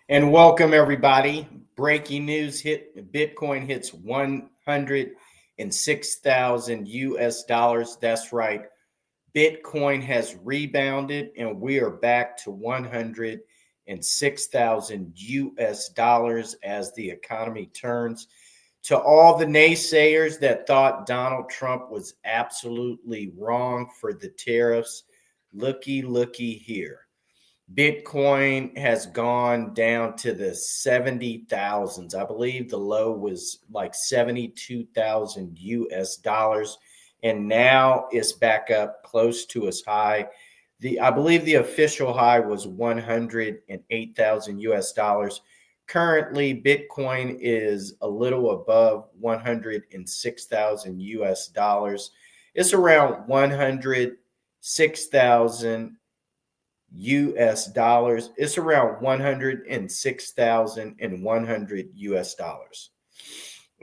And welcome everybody. Breaking news hit Bitcoin hits 106,000 US dollars. That's right. Bitcoin has rebounded and we are back to 106,000 US dollars as the economy turns. To all the naysayers that thought Donald Trump was absolutely wrong for the tariffs, looky here. Bitcoin has gone down to the 70,000s. I believe the low was like 72,000 US dollars. And now it's back up close to its high. I believe the official high was 108,000 US dollars. Currently, Bitcoin is a little above 106,000 US dollars. It's around 106,000 US dollars. It's around 106,100 US dollars.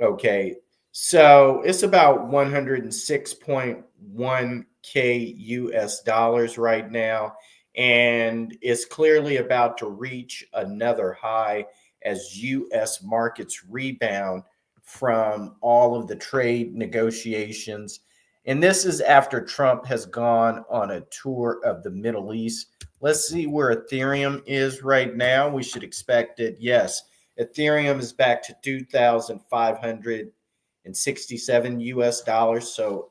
Okay. So it's about 106.1K US dollars right now. And it's clearly about to reach another high as US markets rebound from all of the trade negotiations. And this is after Trump has gone on a tour of the Middle East. Let's see where Ethereum is right now. We should expect it. Yes, Ethereum is back to 2,567 US dollars. So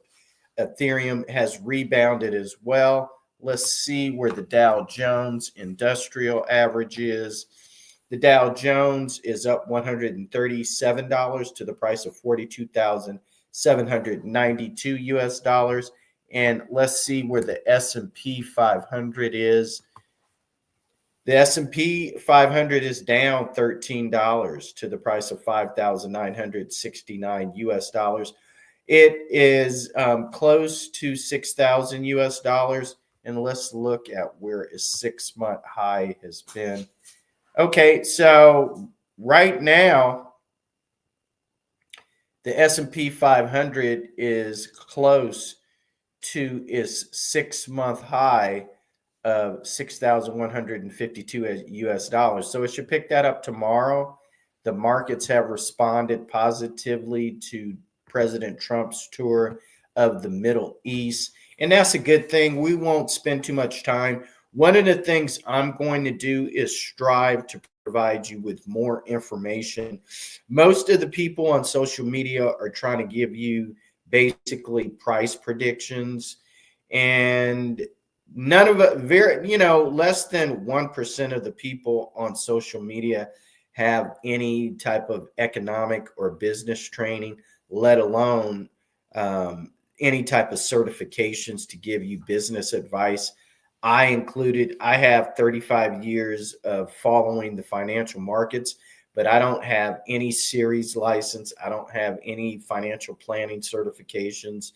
Ethereum has rebounded as well. Let's see where the Dow Jones Industrial Average is. The Dow Jones is up $137 to the price of 42,792 US dollars. And let's see where the S&P 500 is. The S&P 500 is down $13 to the price of 5,969 US dollars. It is close to 6,000 US dollars. And let's look at where its 6-month high has been. Okay, so right now, the S&P 500 is close to its 6-month high of 6,152 US dollars. So it should pick that up tomorrow. The markets have responded positively to President Trump's tour of the Middle East. And that's a good thing. We won't spend too much time. One of the things I'm going to do is strive to provide you with more information. Most of the people on social media are trying to give you basically price predictions, and none of it less than 1% of the people on social media have any type of economic or business training, let alone any type of certifications to give you business advice. I have 35 years of following the financial markets, but I don't have any series license. I don't have any financial planning certifications.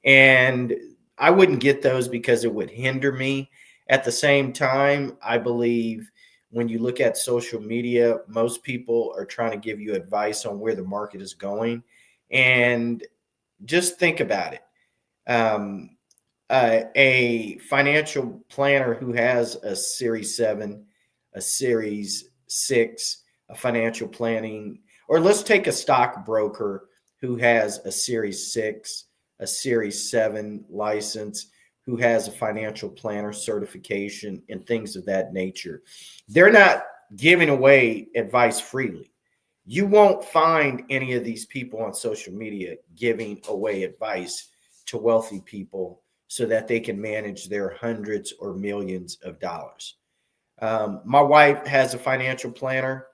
And I wouldn't get those because it would hinder me. At the same time, I believe when you look at social media, most people are trying to give you advice on where the market is going. And just think about it. A financial planner who has a Series 7, a Series 6, a financial planning, or let's take a stockbroker who has a Series 6, a Series 7 license, who has a financial planner certification and things of that nature. They're not giving away advice freely. You won't find any of these people on social media giving away advice to wealthy people so that they can manage their hundreds or millions of dollars. My wife has a financial planner.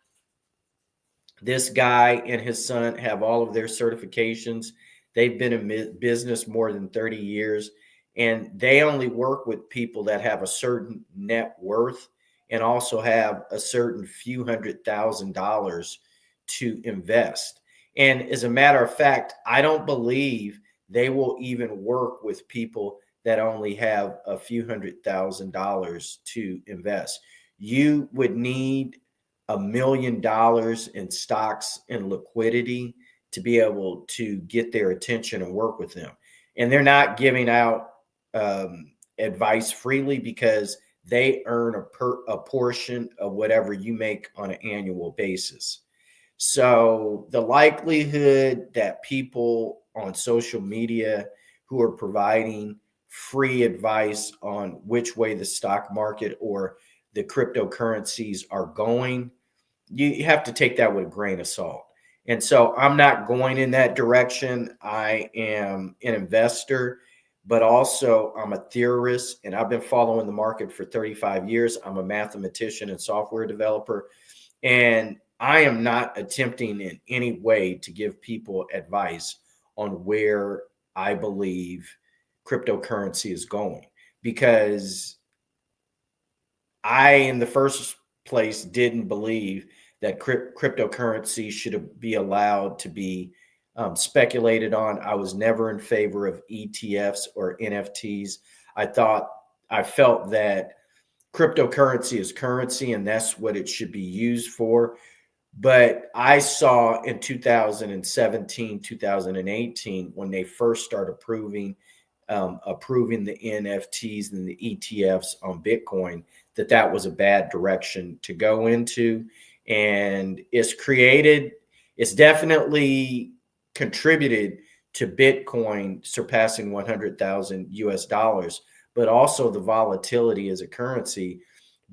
This guy and his son have all of their certifications. They've been in business more than 30 years, and they only work with people that have a certain net worth and also have a certain few $100,000 to invest. And as a matter of fact, I don't believe they will even work with people that only have a few $100,000 to invest. You would need $1 million in stocks and liquidity to be able to get their attention and work with them. And they're not giving out advice freely because they earn a portion of whatever you make on an annual basis. So the likelihood that people on social media who are providing free advice on which way the stock market or the cryptocurrencies are going, you have to take that with a grain of salt. And so I'm not going in that direction. I am an investor, but also I'm a theorist, and I've been following the market for 35 years. I'm a mathematician and software developer, and I am not attempting in any way to give people advice on where I believe cryptocurrency is going, because I, in the first place, didn't believe that cryptocurrency should be allowed to be speculated on. I was never in favor of ETFs or NFTs. I felt that cryptocurrency is currency and that's what it should be used for. But I saw in 2017, 2018, when they first started approving the NFTs and the ETFs on Bitcoin, that was a bad direction to go into. And it's definitely contributed to Bitcoin surpassing 100,000 US dollars, but also the volatility as a currency.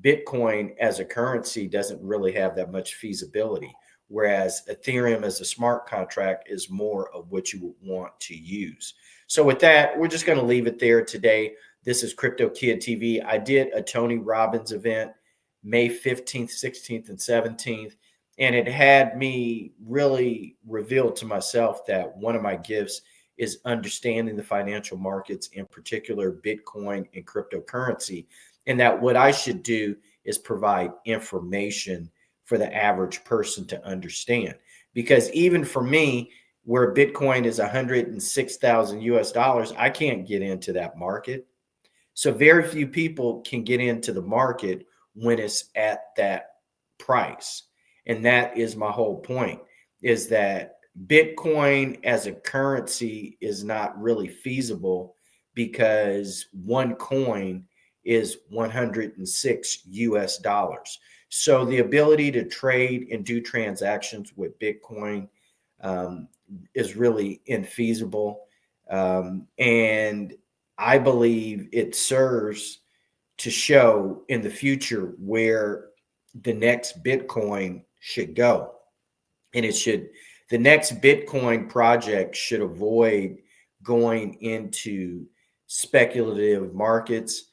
Bitcoin as a currency doesn't really have that much feasibility, whereas Ethereum as a smart contract is more of what you would want to use. So with that, we're just going to leave it there today. This is Crypto Kid TV. I did a Tony Robbins event May 15th, 16th, and 17th, and it had me really reveal to myself that one of my gifts is understanding the financial markets, in particular Bitcoin and cryptocurrency, and that what I should do is provide information for the average person to understand. Because even for me, where Bitcoin is 106,000 US dollars, I can't get into that market. So very few people can get into the market when it's at that price. And that is my whole point, is that Bitcoin as a currency is not really feasible because one coin is 106 US dollars. So the ability to trade and do transactions with Bitcoin is really infeasible. And I believe it serves to show in the future where the next Bitcoin should go. And the next Bitcoin project should avoid going into speculative markets.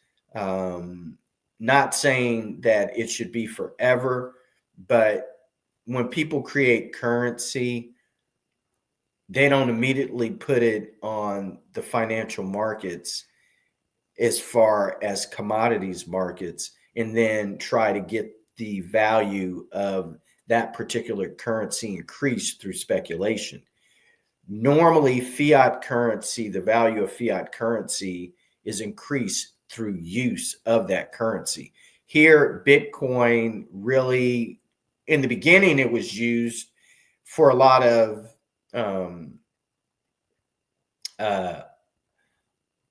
Not saying that it should be forever, but when people create currency, they don't immediately put it on the financial markets as far as commodities markets and then try to get the value of that particular currency increased through speculation. Normally, fiat currency, the value of fiat currency is increased through use of that currency. Here, Bitcoin really, in the beginning, it was used for a lot of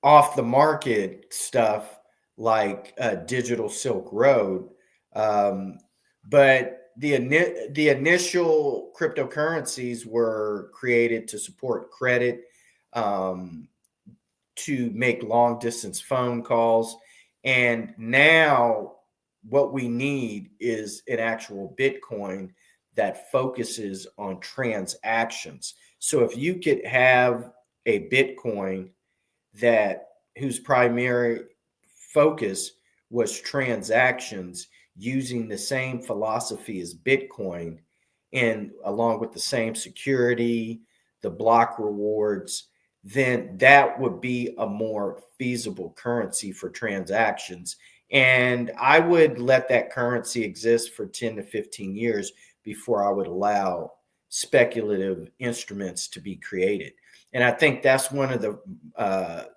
off the market stuff like Digital Silk Road. But the initial cryptocurrencies were created to support credit, to make long distance phone calls. And now what we need is an actual Bitcoin that focuses on transactions. So if you could have a Bitcoin whose primary focus was transactions using the same philosophy as Bitcoin, and along with the same security, the block rewards, then that would be a more feasible currency for transactions. And I would let that currency exist for 10 to 15 years before I would allow speculative instruments to be created. And I think that's one of the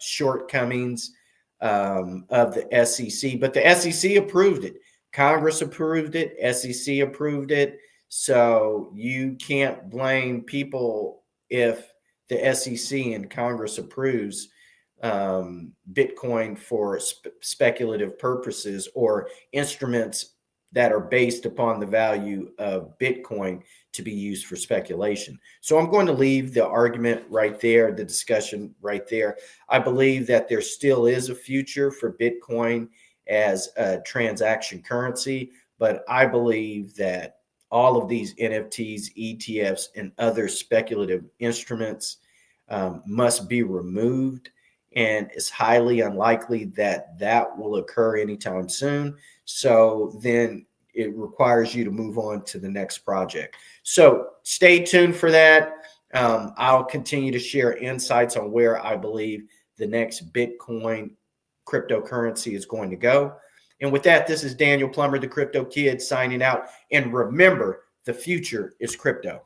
shortcomings of the SEC. But the SEC approved it. Congress approved it. SEC approved it. So you can't blame people if the SEC and Congress approves Bitcoin for speculative purposes, or instruments that are based upon the value of Bitcoin to be used for speculation. So I'm going to leave the argument right there, the discussion right there. I believe that there still is a future for Bitcoin as a transaction currency, but I believe that all of these NFTs, ETFs, and other speculative instruments must be removed, and it's highly unlikely that that will occur anytime soon. So then it requires you to move on to the next project. So stay tuned for that. I'll continue to share insights on where I believe the next Bitcoin cryptocurrency is going to go. And with that, this is Daniel Plummer, the Crypto Kid, signing out. And remember, the future is crypto.